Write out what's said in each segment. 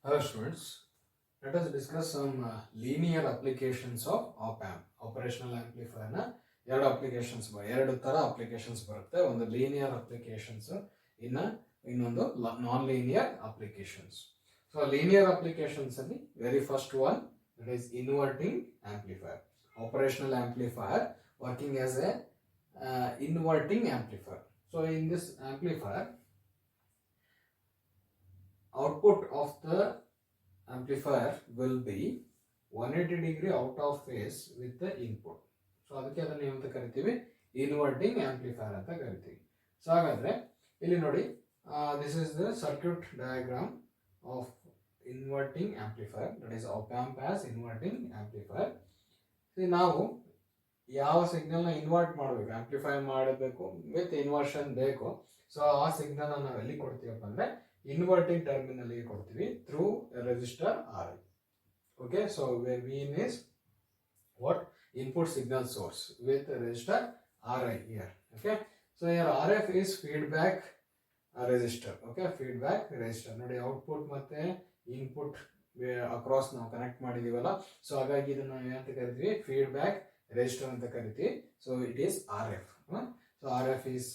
Hello students, let us discuss some linear applications of op-amp. Operational amplifier na ಎರಡು applications ಎರಡು ತರ applications ಬರುತ್ತೆ. ಒಂದು ಲೀನಿಯರ್ ಅಪ್ಲಿಕೇಶನ್ಸ್, ಇನ್ನೊಂದು non linear applications. So linear applications ಅಲ್ಲಿ very first one that is inverting amplifier. Operational amplifier working as a inverting amplifier. So in this amplifier, output of the amplifier will be 180 degree out of phase with the input. So ಅದಕ್ಕೆ ಅದನ್ನು ಏನಂತ ಕರಿತೀವಿ, inverting amplifier ಅಂತ ಕರಿತೀವಿ. So ಹಾಗಾದ್ರೆ ಇಲ್ಲಿ ನೋಡಿ, this is the circuit diagram of inverting amplifier, that is op amp as inverting amplifier. ನಾವು ಯಾವ ಸಿಗ್ನಲ್ನ ಇನ್ವರ್ಟ್ ಮಾಡಬೇಕು, ಆಂಪ್ಲಿಫೈ ಮಾಡಬೇಕು ವಿತ್ ಇನ್ವರ್ಷನ್ ಬೇಕು. ಸೊ ಆ ಸಿಗ್ನಲ್ ನಾವು ಎಲ್ಲಿ ಕೊಡ್ತೀವಪ್ಪ ಅಂದ್ರೆ ಇನ್ವರ್ಟಿಂಗ್ ಟರ್ಮಿನಲ್ ಗೆ ಕೊಡ್ತೀವಿ through resistor R I. Okay, so where V in is what input signal source with resistor R I here. Okay, so here R F is feedback resistor. Okay, feedback resistor ನೋಡಿ, output ಮತ್ತೆ input across ನಾವು connect ಮಾಡಿದೀವಲ್ಲ. So ಹಾಗಾಗಿ ಇದನ್ನ ಏನಂತ ಕರಿತೀವಿ, feedback resistor ಅಂತ ಕರಿತೀವಿ. So it is RF. So RF is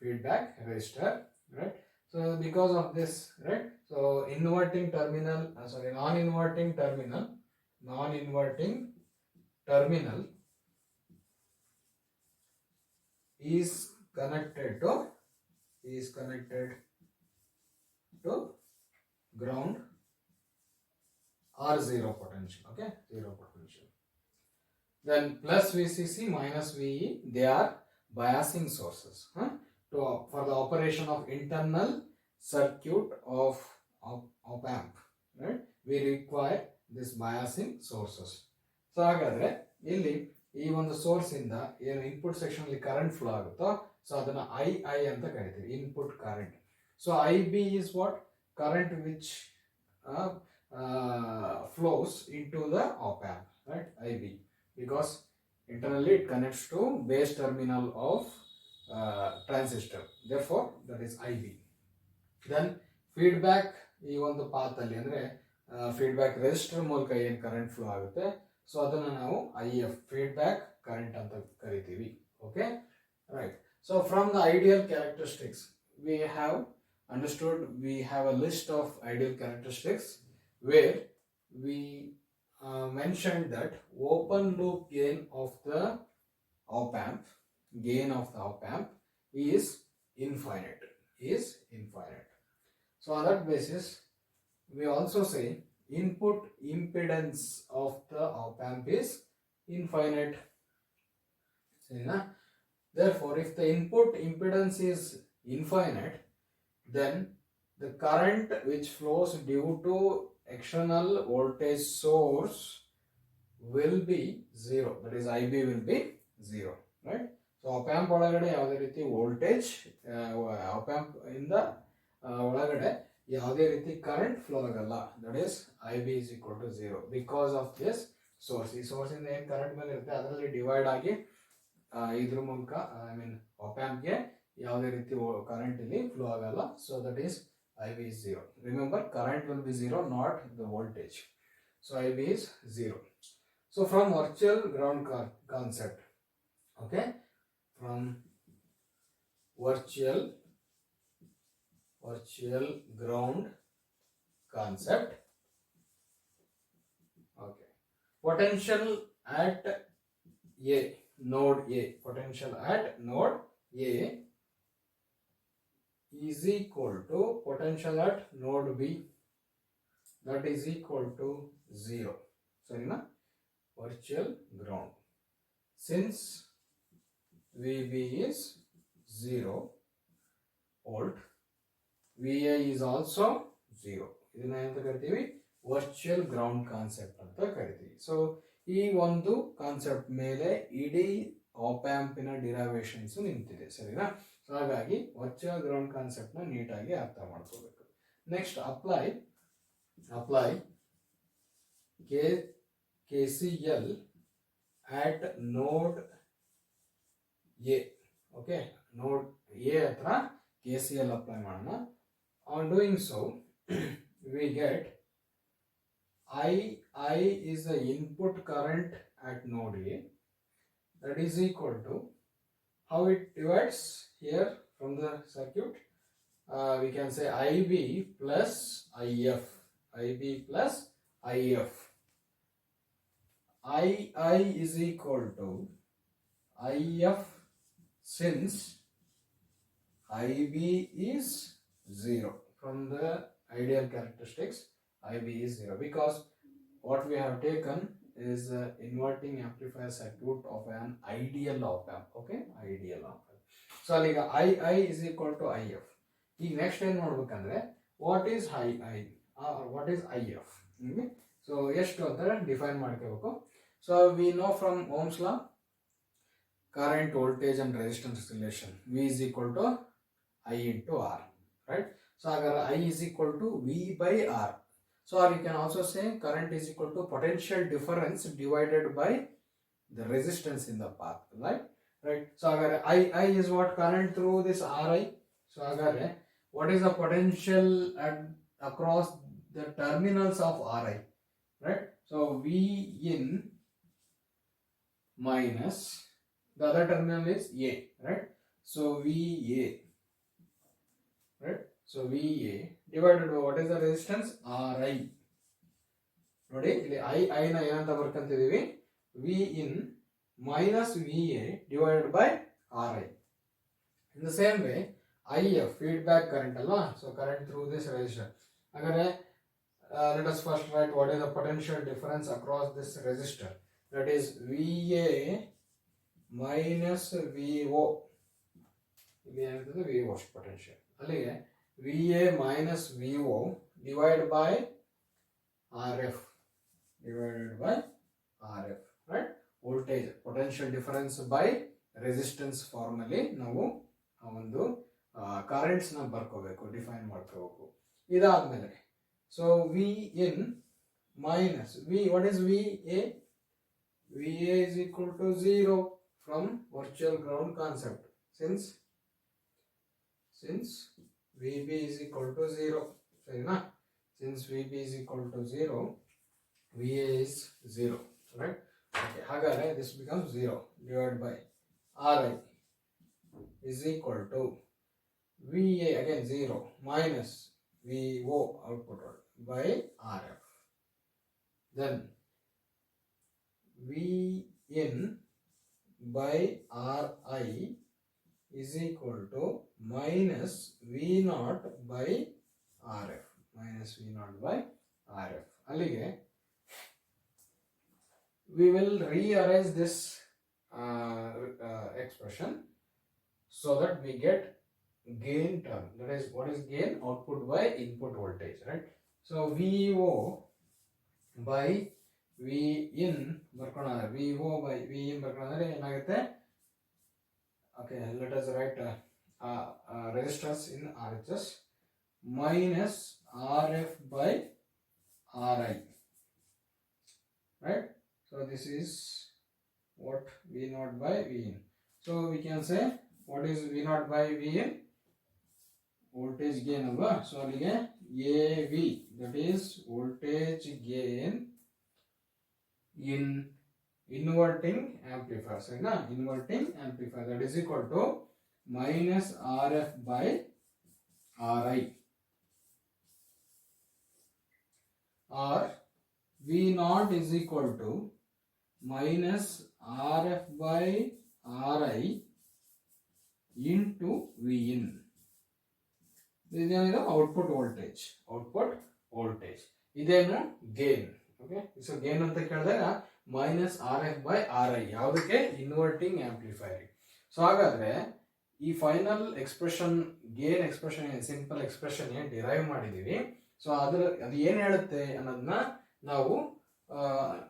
feedback resistor, right? So because of this, right? So inverting terminal, non-inverting terminal is connected to ground or zero potential. Okay, zero potential. Then plus VCC minus VE, they are biasing sources for the operation of internal circuit of op amp, right? We require this biasing sources. So ಹಾಗಾದ್ರೆ ಇಲ್ಲಿ ಈ ಒಂದು source ಇಂದ ಏನು input section ಅಲ್ಲಿ current flow ಆಗುತ್ತೋ, so ಅದನ್ನ I ಅಂತ ಕರಿತೀವಿ, input current. So I B is what current which flows into the op amp, right? IB, because internally it connects to base terminal of transistor, therefore that is IB. Then feedback ಈ ಒಂದು path ಅಲ್ಲಿ ಅಂದ್ರೆ feedback resistor ಮೂಲಕ ಏನು current flow ಆಗುತ್ತೆ, so ಅದನ್ನ ನಾವು IF feedback current ಅಂತ ಕರಿತೀವಿ. Okay, right. So from the ideal characteristics we have understood, we have a list of ideal characteristics where we mentioned that open loop gain of the op amp is infinite. So on that basis we also say input impedance of the op amp is infinite. Therefore if the input impedance is infinite, then the current which flows due to external voltage source will be zero, that is IB will be zero, right? So op amp ಒಳಗಡೆ ಯಾವುದೇ ರೀತಿ voltage, op amp ಇಂದ ಒಳಗಡೆ ಯಾವುದೇ ರೀತಿ current flow ಆಗಲ್ಲ, that is IB is equal to zero because of this source. ಈ source ಇಂದ ಏನು ಕರೆಂಟ್ ಮೇಲೆ ಇರುತ್ತೆ ಅದರಲ್ಲಿ ಡಿವೈಡ್ ಆಗಿ ಇದ್ರ ಮೂಲಕ op amp ಗೆ ಯಾವುದೇ ರೀತಿ ಕರೆಂಟ್ ಇಲ್ಲಿ ಫ್ಲೋ ಆಗಲ್ಲ. So that is IB is zero. Remember, current will be zero, not the voltage. So IB is zero. So from virtual ground concept, okay, from virtual ground concept, okay, potential at node A is equal to potential at node B, that is equal to zero. Sorry na, virtual ground. Since VB is 0 volt, VA is also 0. ಇದನ್ನ ಏನಂತ ಕರಿತೀವಿ, virtual ground concept ಅಂತ ಕರಿತೀವಿ. So ಈ ಒಂದು concept ಮೇಲೆ ಇಡೀ app ಆಂಪಿನ ಡಿರೈವೇಶನ್ಸ್ ನಿಂತಿದೆ, ಸರಿನಾ? ಸೊ ಹಾಗಾಗಿ ವರ್ಚುವಲ್ ಗ್ರೌಂಡ್ ಕಾನ್ಸೆಪ್ಟ್ ನ ನೀಟಾಗಿ ಅರ್ಥ ಮಾಡ್ಕೋಬೇಕು. Next apply KCL at node A. Okay, ನೋಡ್ ಎ ಹತ್ರ KCL ಅಪ್ಲೈ ಮಾಡೋಣ. On doing so we get I is the input current at node A, that is equal to, how it divides here from the circuit, we can say IB plus IF, IB plus IF. II is equal to IF, since IB is 0. From the ideal characteristics, IB is 0, because what we have taken is inverting amplifier circuit of an ideal op amp. Okay, ideal op amp. So ಈಗ II is equal to IF. ಈಗ next ಏನು ನೋಡ್ಬೇಕಂದ್ರೆ what is II or what is IF. So ಎಷ್ಟು ಅಂತ define ಮಾಡ್ಕೋಬೇಕು. So we know from Ohm's law current, voltage and resistance relation, V is equal to I into R, right? So agar I is equal to V by R, so or you can also say current is equal to potential difference divided by the resistance in the path, right? So agar I is what, current through this Ri. So agar what is the potential across the terminals of Ri, right? So V in minus the other terminal is A, right? So VA, right? So VA divided by what is the resistance, Ri. ನೋಡಿ ಇಲ್ಲಿ I ನ ಏನಂತ ಬರ್ಕಂತಿದೀವಿ, V in minus VA divided by Ri. In the same way IF feedback current ಅಲ್ವಾ, so current through this resistor. ಹಾಗಾದ್ರೆ let us first write what is the potential difference across this resistor, that is VA minus VO. ಇಲ್ಲಿ ಏನಿರ್ತದೆ VO ಅಷ್ಟು potential, ಅಲ್ಲಿಗೆ VA minus VO divided by RF, right? Voltage potential difference by resistance ಫಾರ್ಮಲ್ಲಿ ನಾವು ಒಂದು currents ನ ಬರ್ಕೋಬೇಕು, define ಮಾಡ್ಕೋಬೇಕು. ಇದಾದ್ಮೇಲೆ so V in minus V, what is VA? VA is equal to 0 from virtual ground concept, since VB is equal to 0, ಸರಿನಾ? Since VB is equal to 0, VA is 0, right? Okay, ಹಾಗಾದ್ರೆ this becomes 0 divided by Ri is equal to VA again 0 minus VO output by RF. Then V in by Ri is equal to minus V naught by RF, ಅಲ್ಲಿಗೆ we will rearrange this expression so that we get gain term, that is what is gain, output by input voltage, right? So VO by V in ಬರ್ಕೊಂಡ್ರೆ VO by V in ಬರ್ಕೊಂಡ್ರೆ ಏನಾಗುತ್ತೆ, okay, let us write resistance in RHS minus RF by Ri, right? So this is what V naught by V in. So we can say what is V naught by V in, voltage gain alva. So alige AV, that is voltage gain in inverting amplifier, so na inverting amplifier, that is equal to minus RF by Ri, or V naught is equal to minus RF by Ri into V in. ಇದೇನಿದೆ output voltage, ಇದೇನು gain. Okay, so gain ಅಂತ ಕೇಳಿದಾಗ minus RF by Ri, ಯಾವುದಕ್ಕೆ, inverting amplifier. So ಹಾಗಾದ್ರೆ ಈ final expression, gain expression, simple expression ಏನು derive ಮಾಡಿದೀವಿ, so ಅದು ಏನು ಹೇಳುತ್ತೆ ಅನ್ನೋದನ್ನ ನಾವು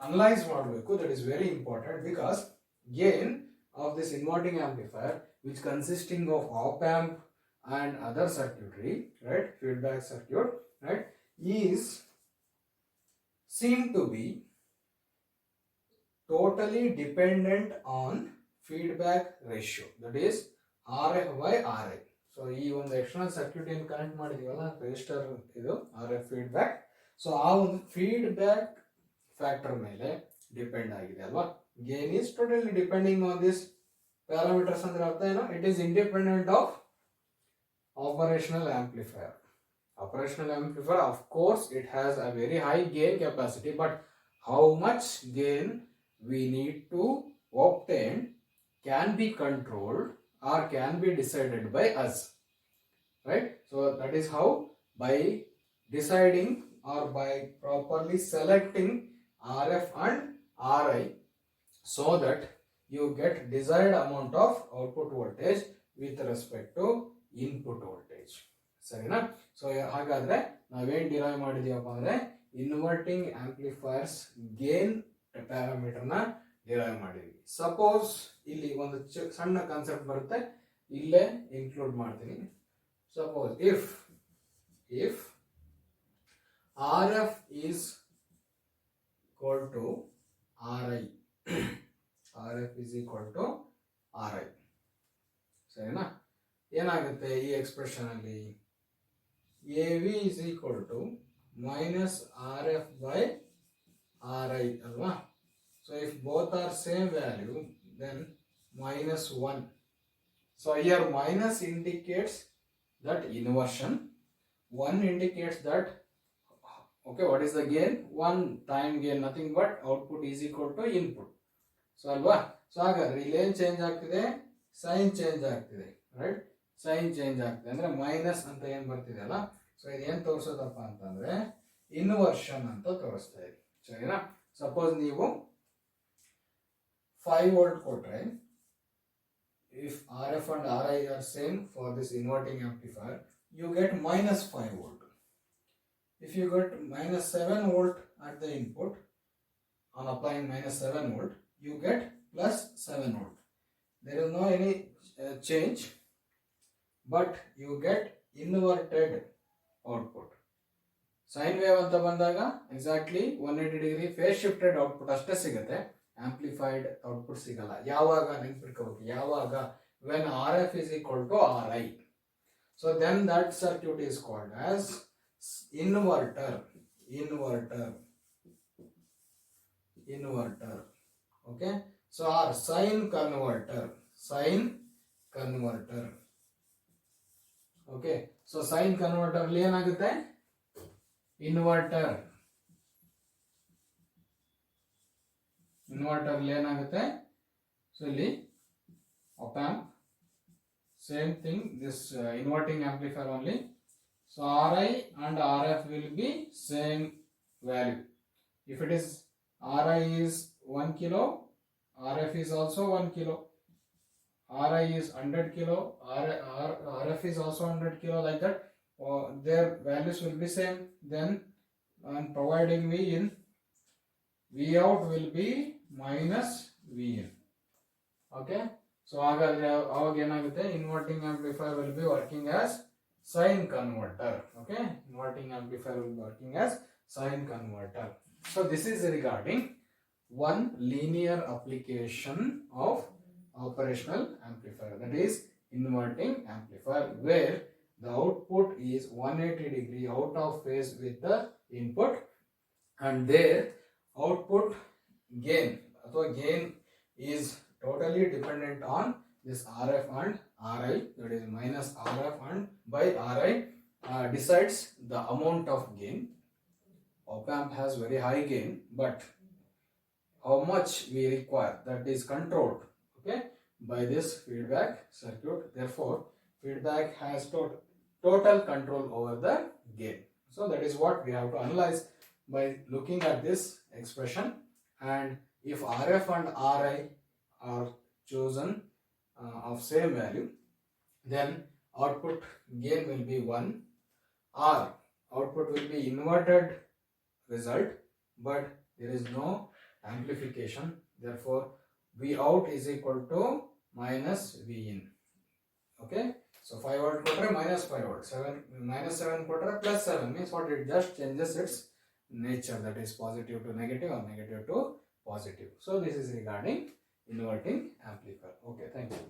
ಅನಲೈಸ್ ಮಾಡಬೇಕು. That is very important, because gain of this inverting amplifier which consisting of op amp and other circuitry, right, feedback circuit, right, is seem to be totally dependent on feedback ratio, that is RF by Ri. So ಈ ಒಂದು external circuit ಏನು connect ಮಾಡಿದೀವಲ್ಲ register, ಇದು RF feedback. So ಆ ಒಂದು feedback factor ಮೇಲೆ depend ಆಗಿದೆ ಅಲ್ವಾ. Gain is totally depending on this parameters ಅಂದ್ರೆ ಅರ್ಥ ಏನು, it is independent of operational amplifier. Operational amplifier, of course, it has a very high gain capacity, but how much gain we need to obtain can be controlled or can be decided by us, right? So that is how, by deciding or by properly selecting RF and RI, so that you get desired amount of output voltage with respect to input voltage. ಸರಿನಾ? So ಹಾಗಾದ್ರೆ ನಾವೇನ್ derive ಮಾಡಿದೀವಪ್ಪ ಅಂದ್ರೆ inverting amplifiers gain parameter ನ derive ಮಾಡಿದ್ವಿ. Suppose ಇಲ್ಲಿ ಒಂದು ಸಣ್ಣ concept ಬರುತ್ತೆ, ಇಲ್ಲೇ ಇನ್ಕ್ಲೂಡ್ ಮಾಡ್ತೀನಿ. Suppose if RF is equal to RI, RF is equal to RI, ಸರಿನಾ? ಏನಾಗುತ್ತೆ ಈ ಎಕ್ಸ್ಪ್ರೆಷನ್ ಅಲ್ಲಿ, AV is equal to minus RF by RI ಅಲ್ವಾ. So if both are same value then minus 1. So here minus indicates that inversion, 1 indicates that, okay, what is the gain? 1 time gain, nothing but output is equal to input. So ಅಲ್ವಾ. So ಹಾಗಾದ್ರೆ ಇಲ್ಲಿ ಏನ್ change ಆಗ್ತಿದೆ, sign change ಆಗ್ತಿದೆ, right? Sign change ಆಗ್ತದೆ ಅಂದ್ರೆ minus ಅಂತ ಏನ್ ಬರ್ತಿದೆ ಅಲ್ಲ. ಸೊ ಇದೇನ್ ತೋರಿಸೋದಪ್ಪ ಅಂತಂದ್ರೆ ಇನ್ವರ್ಷನ್ ಅಂತ ತೋರಿಸ್ತಾ ಇದೆ, ಸರಿನಾ? ಸಪೋಸ್ ನೀವು 5 ವೋಲ್ಟ್ ಕೊಟ್ರೆ, if RF and RI are same for this inverting amplifier, you get minus 5 volt. If you get minus 7 volt at the input, on applying minus 7 volt, you get plus 7 volt. There is no any change, but you get inverted output. Sine wave ಅಂತ ಬಂದಾಗ exactly 180 degree phase shifted output ಅಷ್ಟೇ ಸಿಗುತ್ತೆ, amplified output ಸಿಗಲ್ಲ. ಯಾವಾಗ ನೆನ್ಪಿಟ್ಕೋಬೇಕು, ಯಾವಾಗ when RF is equal to RI. So then that circuit is called as inverter. Okay, so our sine converter. Okay, so sine converter ಅಲ್ಲಿ ಏನಾಗುತ್ತೆ, inverter ಅಲ್ಲಿ ಏನಾಗುತ್ತೆ. So ಇಲ್ಲಿ op amp, same thing, this inverting amplifier only. So RI and RF will be same value. If it is RI is 1 kilo, RF is also 1 kilo. RI is 100 kilo, RF is also 100 kilo, like that. Their values will be same. Then on providing Vin, Vout will be minus Vin. Okay, so aವಾಗ ಏನಾಗುತ್ತೆ, inverting amplifier will be working as sine converter. Okay, inverting amplifier will be working as sine converter. So this is regarding one linear application of operational amplifier, that is inverting amplifier, where the output is 180 degree out of phase with the input, and their output gain is totally dependent on this RF and RI, that is minus RF and by RI decides the amount of gain. Op amp has very high gain, but how much we require, that is controlled, okay, by this feedback circuit. Therefore feedback has total control over the gain. So that is what we have to analyze by looking at this expression. And if RF and RI are chosen of same value, then output gain will be 1, or output will be inverted result, but there is no amplification. Therefore Vout is equal to minus Vin. Okay, so 5 volt kotre minus 5 volt, 7 kotre plus 7 means what, it just changes its nature, that is positive to negative or negative to positive. So this is regarding inverting amplifier. Okay, thank you.